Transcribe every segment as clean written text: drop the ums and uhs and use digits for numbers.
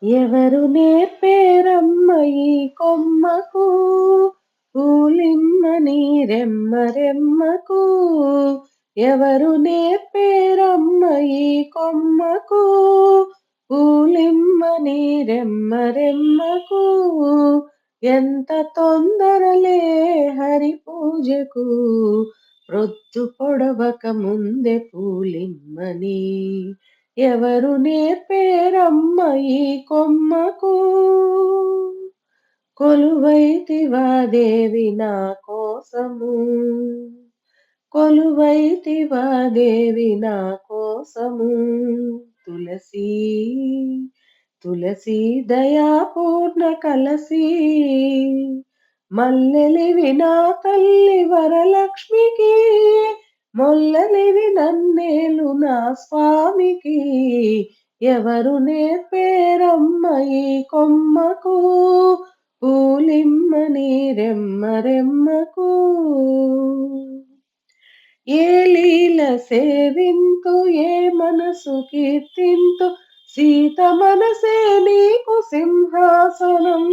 ఎవరు నేర్పేరమ్మ ఈ కొమ్మకు పూలిమ్మని రెమ్మ రెమ్మకు ఎవరు నేర్పేరమ్మ ఈ కొమ్మకు పూలిమ్మని రెమ్మ రెమ్మకు ఎంత తొందరలే హరి పూజకు ప్రొద్దు పొడవక ముందే పూలిమ్మని ఎవరు నేర్పేరమ్మ ఈ కొమ్మకు కొలువైతివా దేవి నా కోసము కొలువైతివా దేవి నా కోసము తులసి తులసి దయాపూర్ణ కలసి మల్లెలివి నా తల్లి వరలక్ష్మికి మొల్లలివి నన్నేలు నా స్వామికి ఎవరు నేర్పేరమ్మ ఈ కొమ్మకు పూలిమ్మని రెమ్మ రెమ్మకు ఏ లీల సేవింతు ఏ మనసు కీర్తింతు సీత మనసే నీకు సింహాసనం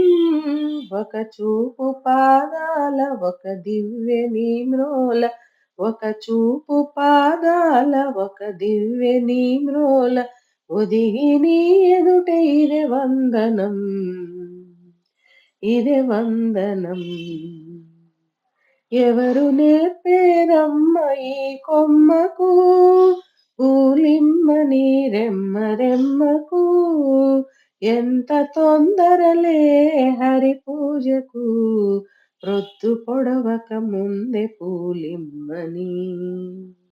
ఒక చూపు పాదాల ఒక దివ్య నీ మ్రోల ఒక చూపు పాదాల ఒక దివ్య నీ మ్రోల ఒదిగి నీ ఎదుట ఇదే వందనం ఇదే వందనం ఎవరు నేర్పేరమ్మ ఈ కొమ్మకు పూలిమ్మని రెమ్మ రెమ్మకు ఎంత తొందరలే హరి పూజకు ప్రొద్దు పొడవక ముందే పూలిమ్మని